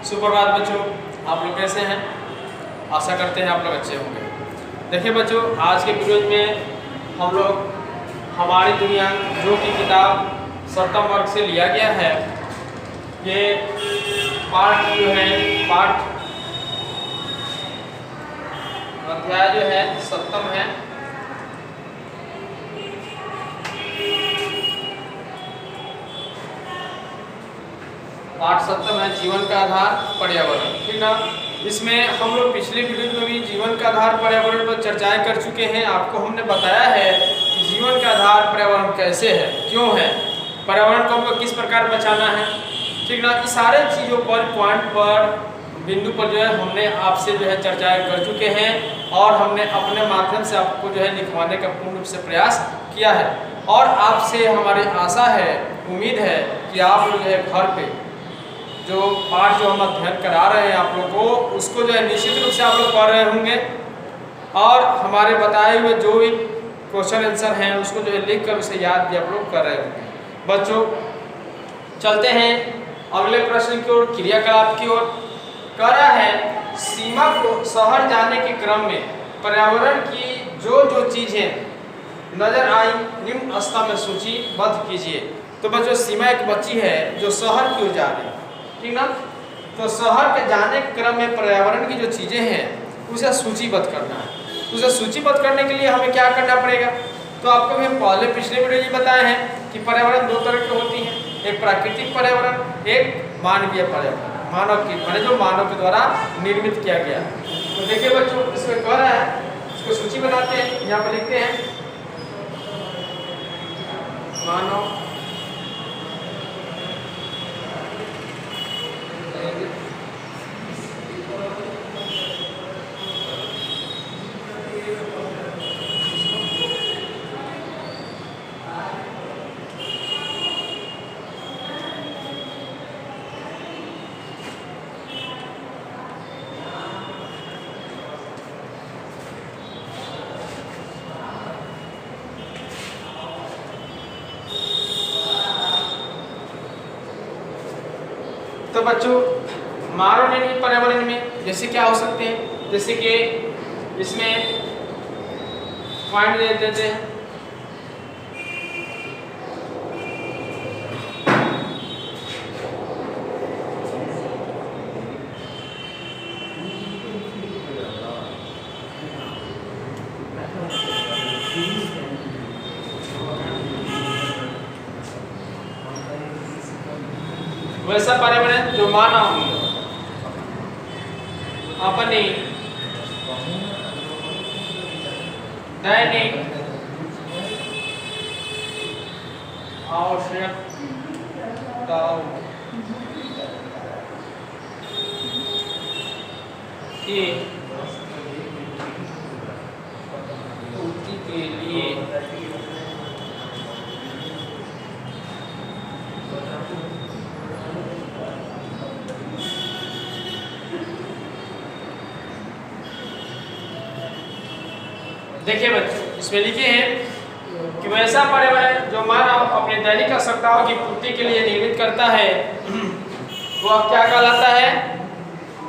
सुप्रभात बच्चों, आप लोग कैसे हैं? आशा करते हैं आप लोग अच्छे होंगे। देखिए बच्चों, आज के वीडियो में हम लोग हमारी दुनिया जो कि किताब 7वें वर्ग से लिया गया है, ये पाठ जो है अध्याय जो है 7वां है। पाठ 7वां है, जीवन का आधार पर्यावरण। ठीक ना? इसमें हम लोग पिछले वीडियो में भी जीवन का आधार पर्यावरण पर चर्चाएं कर चुके हैं। आपको हमने बताया है कि जीवन का आधार पर्यावरण कैसे है, क्यों है, पर्यावरण को हमको किस प्रकार बचाना है। ठीक ना? कि सारे चीज़ों पर पॉइंट पर बिंदु पर जो है हमने आपसे जो है चर्चाएं कर चुके हैं और हमने अपने माध्यम से आपको जो है लिखवाने का पूर्ण रूप से प्रयास किया है। और आपसे हमारी आशा है, उम्मीद है कि आप लोग जो है घर पे जो पाठ जो हम अध्ययन करा रहे हैं आप लोग को, उसको जो है निश्चित रूप से आप लोग पढ़ रहे होंगे और हमारे बताए हुए जो भी क्वेश्चन आंसर हैं उसको जो है लिख कर उसे याद भी आप लोग कर रहे होंगे। बच्चों, चलते हैं अगले प्रश्न की ओर, क्रियाकलाप की ओर। कह रहा है, सीमा को शहर जाने के क्रम में पर्यावरण की जो जो चीजें नजर आई निम्न स्तर में सूचीबद्ध कीजिए। तो बच्चों, सीमा एक बच्ची है जो शहर की ओर जा रही है। ठीक ना? तो शहर के जाने के क्रम में पर्यावरण की जो चीजें हैं उसे सूचीबद्ध करना है। उसे सूचीबद्ध करने के लिए हमें क्या करना पड़ेगा? तो आपको भी पहले पिछले वीडियो में बताए हैं कि पर्यावरण दो तरह की होती है, एक प्राकृतिक पर्यावरण, एक मानवीय पर्यावरण, मानव की माने जो मानव के द्वारा निर्मित किया गया है। तो देखिए बच्चों, इसमें कह रहा है, इसको सूची बनाते हैं, यहाँ पर लिखते हैं मानव तो बच्चों, मानव निर्मित पर्यावरण में जैसे क्या हो सकते हैं, जैसे कि इसमें पॉइंट दे देते हैं। वैसा पर्यावरण जो मानव अपनी दैनिक आवश्यकताओं की पूर्ति के लिए देखिए बच्चों, इसमें लिखे हैं कि वैसा पर्यावरण जो मानव अपने दैनिक आवश्यकताओं की पूर्ति के लिए निर्मित करता है वह क्या कहलाता है?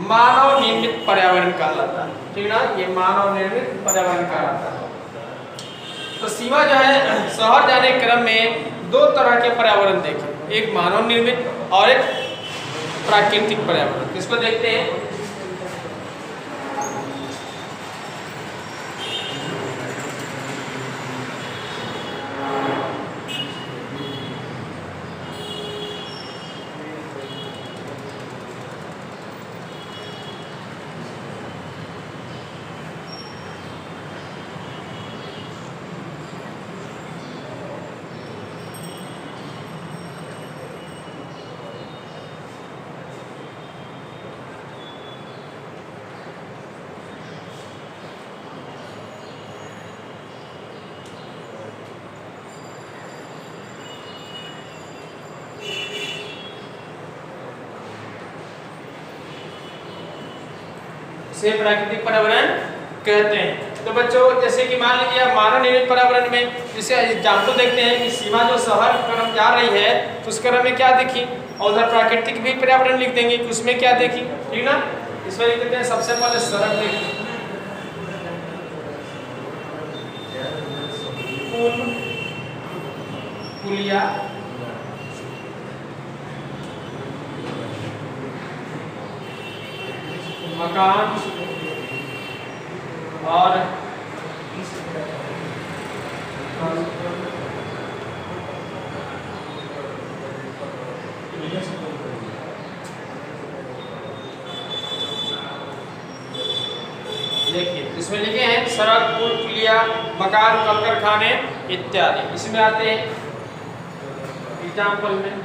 मानव निर्मित पर्यावरण कहलाता है। ठीक ना? ये मानव निर्मित पर्यावरण कहलाता है। तो सीमा जो है शहर जाने के क्रम में दो तरह के पर्यावरण देखें, एक मानव निर्मित और एक प्राकृतिक पर्यावरण। किसको देखते हैं? से प्राकृतिक पर्यावरण कहते हैं। तो बच्चों, जैसे कि मान लीजिए मानव निर्मित पर्यावरण में जैसे एग्जाम्पल देखते हैं कि सीमा जो शहर की तरफ जा रही है तो उस क्रम में क्या देखिए और उधर प्राकृतिक भी पर्यावरण लिख देंगे कि उसमें क्या देखी, ठीक ना। इसमें लिख देते हैं सबसे पहले सड़क देखी, पुल, पुलिया, मकान और देखिए इसमें लिखे हैं सड़क, पुल, पुलिया, मकान, कल कारखाने इत्यादि। इसमें आते हैं एग्जाम्पल में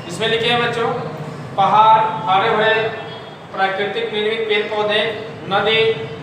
इसमें लिखे हैं बच्चों पहाड़, हरे भरे प्राकृतिक निर्मित पेड़ पौधे, नदी,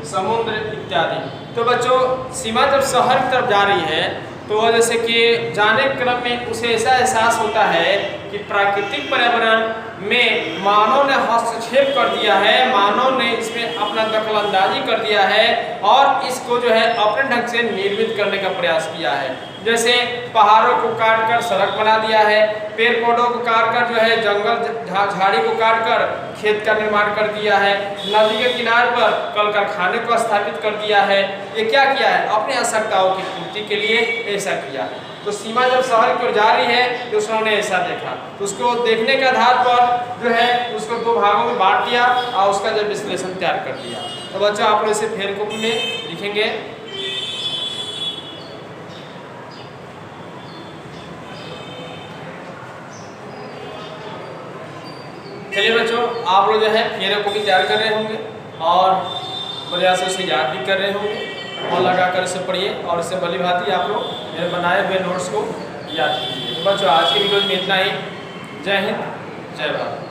समुद्र इत्यादि। तो बच्चों सीमा जब शहर की तरफ जा रही है तो जैसे कि जाने के क्रम में उसे ऐसा एहसास होता है कि प्राकृतिक पर्यावरण में मानव ने हस्तक्षेप कर दिया है, मानव ने इसमें अपना दखलंदाजी कर दिया है और इसको जो है अपने ढंग से निर्मित करने का प्रयास किया है। जैसे पहाड़ों को काट कर सड़क बना दिया है, पेड़ पौधों को काट कर जो है जंगल झाड़ी को काट कर खेत का निर्माण कर दिया है, नदी के किनारे पर कल कारखाने को स्थापित कर दिया है। ये क्या किया है? अपनी आवश्यकताओं की पूर्ति के लिए ऐसा किया है। तो सीमा जब शहर की ओर जा रही है तो उसने ऐसा देखा, तो उसको देखने के आधार पर जो है उसको दो भागों में बांट दिया और उसका जब विश्लेषण तैयार कर दिया। तो बच्चों आप लोग इसे फेर कॉपी में लिखेंगे। चलिए बच्चों आप लोग जो है फेर कॉपी तैयार कर रहे होंगे और प्रयास से याद भी कर रहे होंगे, और लगाकर इसे पढ़िए और इससे भली भांति आप लोग मेरे बनाए हुए नोट्स को याद कीजिए। तो बच्चों आज की वीडियो में इतना ही। जय हिंद, जय भारत।